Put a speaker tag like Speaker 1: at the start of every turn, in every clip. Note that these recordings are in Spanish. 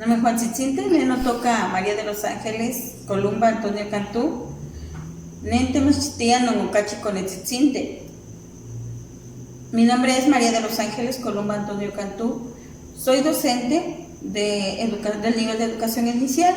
Speaker 1: Name Juan Tzitzinte, neno toca María de los Ángeles, Columba Antonio Cantú, nente machtia no mucachi con el Tzitzinte. Mi nombre es María de los Ángeles, Columba Antonio Cantú. Soy docente del nivel de educación inicial.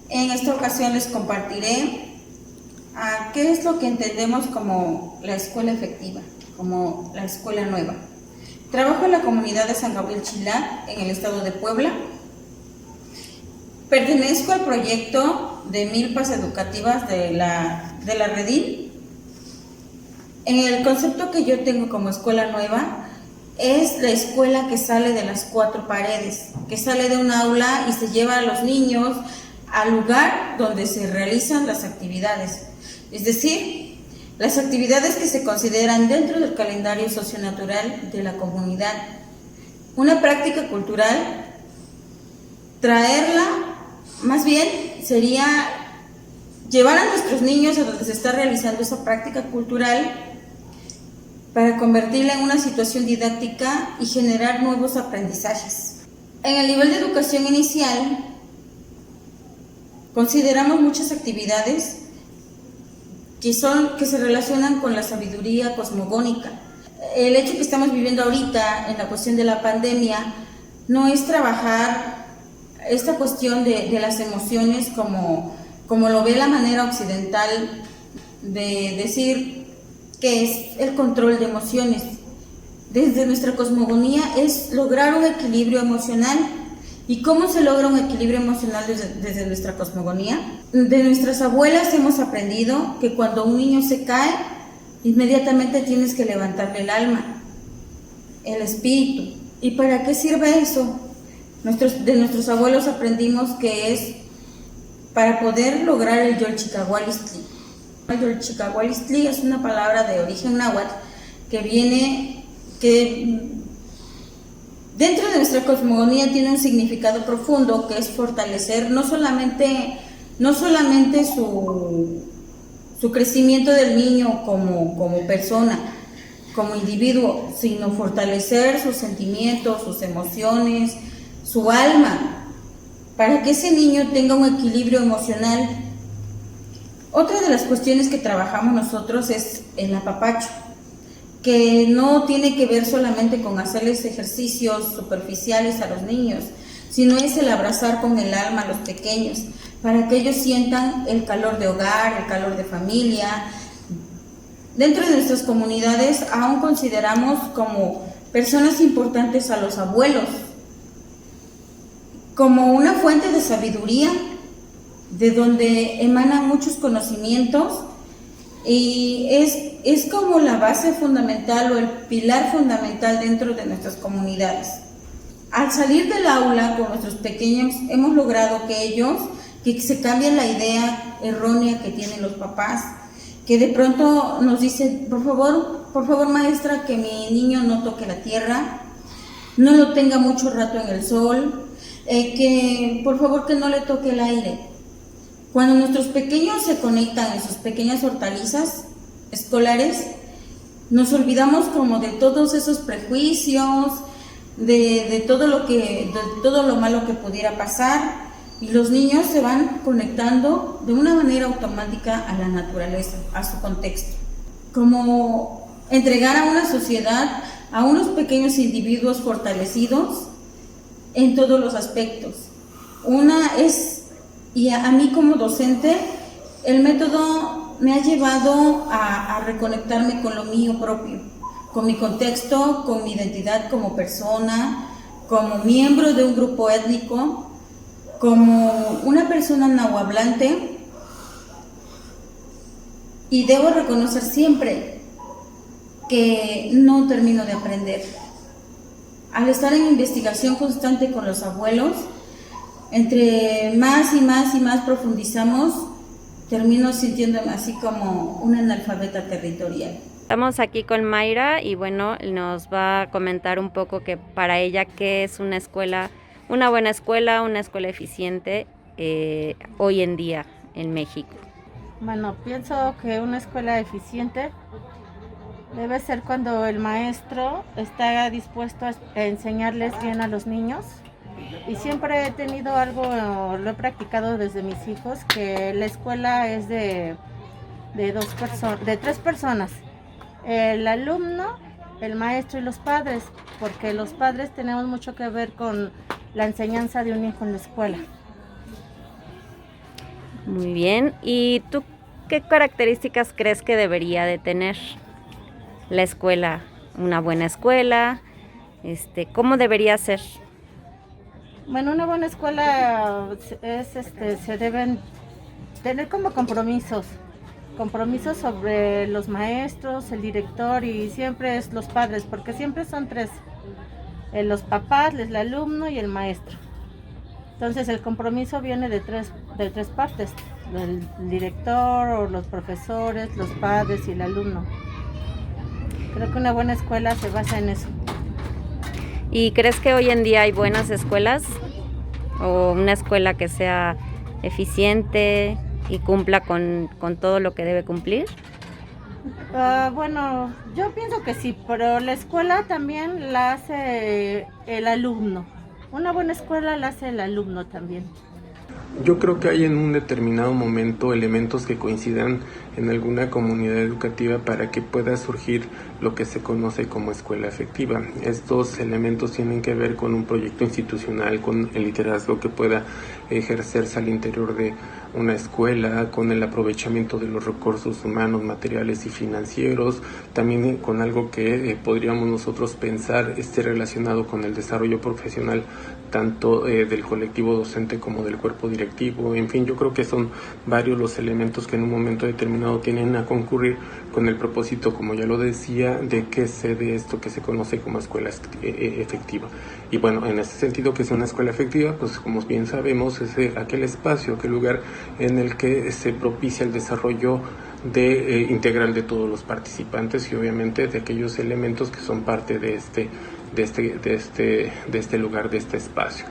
Speaker 1: En esta ocasión les compartiré qué es lo que entendemos como la escuela efectiva, como la escuela nueva. Trabajo en la comunidad de San Gabriel Chilá, en el estado de Puebla. Pertenezco al proyecto de milpas educativas de la Redil. El concepto que yo tengo como escuela nueva es la escuela que sale de las cuatro paredes, que sale de un aula y se lleva a los niños al lugar donde se realizan las actividades, es decir, las actividades que se consideran dentro del calendario socionatural de la comunidad. Una práctica cultural, traerla, más bien sería llevar a nuestros niños a donde se está realizando esa práctica cultural para convertirla en una situación didáctica y generar nuevos aprendizajes. En el nivel de educación inicial, consideramos muchas actividades que se relacionan con la sabiduría cosmogónica. El hecho que estamos viviendo ahorita en la cuestión de la pandemia no es trabajar esta cuestión de las emociones como lo ve la manera occidental de decir que es el control de emociones. Desde nuestra cosmogonía es lograr un equilibrio emocional. ¿Y cómo se logra un equilibrio emocional desde nuestra cosmogonía? De nuestras abuelas hemos aprendido que cuando un niño se cae, inmediatamente tienes que levantarle el alma, el espíritu. ¿Y para qué sirve eso? De nuestros abuelos aprendimos que es para poder lograr el Yolchicahualistli. El Yolchicahualistli es una palabra de origen náhuatl que dentro de nuestra cosmogonía tiene un significado profundo, que es fortalecer no solamente su crecimiento del niño como persona, como individuo, sino fortalecer sus sentimientos, sus emociones, su alma, para que ese niño tenga un equilibrio emocional. Otra de las cuestiones que trabajamos nosotros es el apapacho, que no tiene que ver solamente con hacerles ejercicios superficiales a los niños, sino es el abrazar con el alma a los pequeños, para que ellos sientan el calor de hogar, el calor de familia. Dentro de nuestras comunidades aún consideramos como personas importantes a los abuelos, como una fuente de sabiduría, de donde emanan muchos conocimientos, y es como la base fundamental o el pilar fundamental dentro de nuestras comunidades. Al salir del aula con nuestros pequeños hemos logrado que se cambie la idea errónea que tienen los papás, que de pronto nos dicen, por favor maestra, que mi niño no toque la tierra, no lo tenga mucho rato en el sol, que por favor que no le toque el aire. Cuando nuestros pequeños se conectan en sus pequeñas hortalizas escolares, nos olvidamos como de todos esos prejuicios, de todo lo malo que pudiera pasar, y los niños se van conectando de una manera automática a la naturaleza, a su contexto. Como entregar a una sociedad a unos pequeños individuos fortalecidos en todos los aspectos. Y a mí como docente, el método me ha llevado a reconectarme con lo mío propio, con mi contexto, con mi identidad como persona, como miembro de un grupo étnico, como una persona nahuablante, y debo reconocer siempre que no termino de aprender. Al estar en investigación constante con los abuelos, entre más y más profundizamos, termino sintiéndome así como una analfabeta territorial.
Speaker 2: Estamos aquí con Mayra y bueno, nos va a comentar un poco que para ella qué es una escuela, una buena escuela, una escuela eficiente hoy en día en México.
Speaker 3: Bueno, pienso que una escuela eficiente debe ser cuando el maestro está dispuesto a enseñarles bien a los niños Y siempre he tenido algo, lo he practicado desde mis hijos, que la escuela es de tres personas: el alumno, el maestro y los padres, porque los padres tenemos mucho que ver con la enseñanza de un hijo en la escuela.
Speaker 2: Muy bien. ¿Y tú qué características crees que debería de tener la escuela? Una buena escuela, ¿cómo debería ser?
Speaker 3: Bueno, una buena escuela se deben tener como compromisos sobre los maestros, el director, y siempre es los padres, porque siempre son tres: los papás, el alumno y el maestro. Entonces el compromiso viene de tres partes: el director o los profesores, los padres y el alumno. Creo que una buena escuela se basa en eso.
Speaker 2: ¿Y crees que hoy en día hay buenas escuelas? ¿O una escuela que sea eficiente y cumpla con todo lo que debe cumplir?
Speaker 3: Bueno, yo pienso que sí, pero la escuela también la hace el alumno. Una buena escuela la hace el alumno también.
Speaker 4: Yo creo que hay en un determinado momento elementos que coincidan en alguna comunidad educativa para que pueda surgir lo que se conoce como escuela efectiva. Estos elementos tienen que ver con un proyecto institucional, con el liderazgo que pueda ejercerse al interior de una escuela, con el aprovechamiento de los recursos humanos, materiales y financieros, también con algo que podríamos nosotros pensar esté relacionado con el desarrollo profesional tanto del colectivo docente como del cuerpo directivo. En fin, yo creo que son varios los elementos que en un momento determinado tienen a concurrir con el propósito, como ya lo decía, de que se dé esto que se conoce como escuela efectiva. Y bueno, en ese sentido, que sea una escuela efectiva, pues como bien sabemos, es aquel espacio, aquel lugar en el que se propicia el desarrollo integral de todos los participantes y obviamente de aquellos elementos que son parte de este lugar, de este espacio.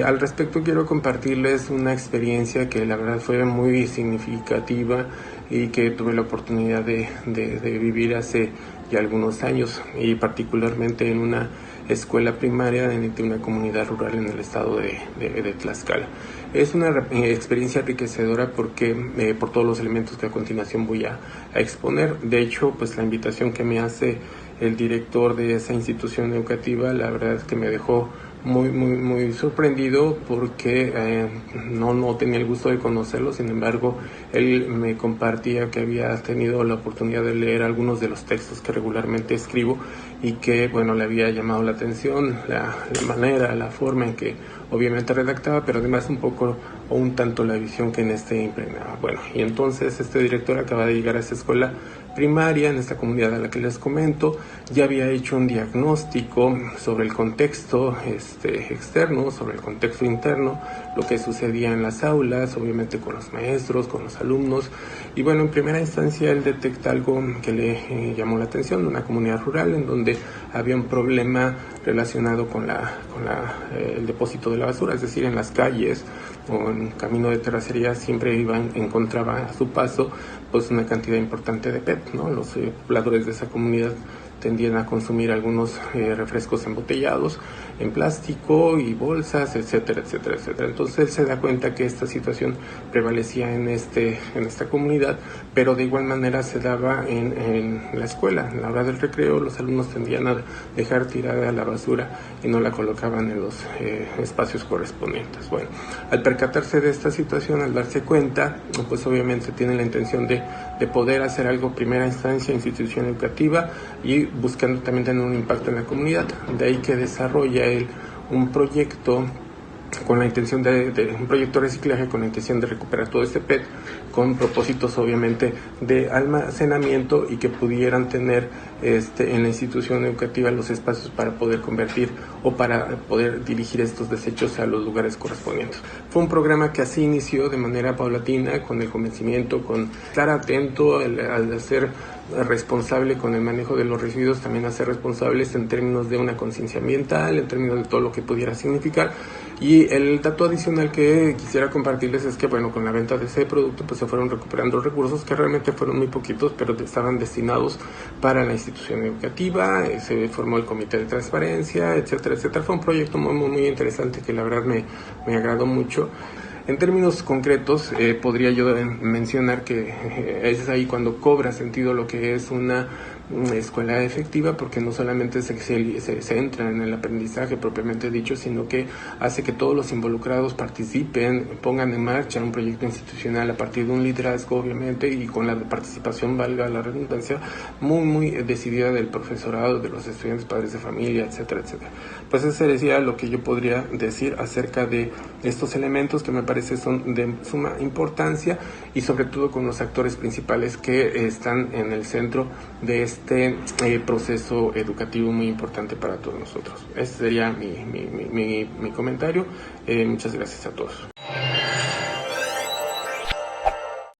Speaker 4: Al respecto quiero compartirles una experiencia que la verdad fue muy significativa y que tuve la oportunidad de vivir hace ya algunos años, y particularmente en una escuela primaria de una comunidad rural en el estado de Tlaxcala. Es una experiencia enriquecedora porque por todos los elementos que a continuación voy a exponer. De hecho, pues la invitación que me hace el director de esa institución educativa, la verdad es que me dejó muy sorprendido porque no tenía el gusto de conocerlo. Sin embargo, él me compartía que había tenido la oportunidad de leer algunos de los textos que regularmente escribo y que, bueno, le había llamado la atención la manera, la forma en que obviamente redactaba, pero además un tanto la visión que en impregnaba. Bueno, y entonces este director acaba de llegar a esa escuela primaria, en esta comunidad a la que les comento. Ya había hecho un diagnóstico sobre el contexto externo, sobre el contexto interno, lo que sucedía en las aulas, obviamente con los maestros, con los alumnos. Y bueno, en primera instancia él detecta algo que le llamó la atención: una comunidad rural en donde había un problema relacionado con el depósito de la basura, es decir, en las calles o en camino de terracería siempre encontraba a su paso pues una cantidad importante de PET, ¿no? Los pobladores de esa comunidad tendían a consumir algunos refrescos embotellados en plástico y bolsas, etcétera, etcétera, etcétera. Entonces él se da cuenta que esta situación prevalecía en esta comunidad, pero de igual manera se daba en la escuela. En la hora del recreo los alumnos tendían a dejar tirada la basura y no la colocaban en los espacios correspondientes. Bueno, al percatarse de esta situación, al darse cuenta, pues obviamente tiene la intención de poder hacer algo primera instancia, institución educativa, y buscando también tener un impacto en la comunidad. De ahí que desarrolla él un proyecto con la intención un proyecto de reciclaje con la intención de recuperar todo este PET, con propósitos obviamente de almacenamiento y que pudieran tener en la institución educativa los espacios para poder convertir o para poder dirigir estos desechos a los lugares correspondientes. Fue un programa que así inició de manera paulatina, con el convencimiento, con estar atento al hacer responsable con el manejo de los residuos, también a ser responsables en términos de una conciencia ambiental, en términos de todo lo que pudiera significar. Y el dato adicional que quisiera compartirles es que, bueno, con la venta de ese producto, pues se fueron recuperando recursos que realmente fueron muy poquitos, pero estaban destinados para la institución educativa. Se formó el comité de transparencia, etcétera, etcétera. Fue un proyecto muy interesante que la verdad me agradó mucho. En términos concretos, podría yo mencionar que es ahí cuando cobra sentido lo que es una escuela efectiva, porque no solamente se centra en el aprendizaje propiamente dicho, sino que hace que todos los involucrados participen, pongan en marcha un proyecto institucional a partir de un liderazgo, obviamente, y con la participación, valga la redundancia, muy decidida del profesorado, de los estudiantes, padres de familia, etcétera, etcétera. Pues eso sería lo que yo podría decir acerca de estos elementos que me parece son de suma importancia, y sobre todo con los actores principales que están en el centro de este proceso educativo muy importante para todos nosotros. Ese sería mi comentario. Muchas gracias a todos.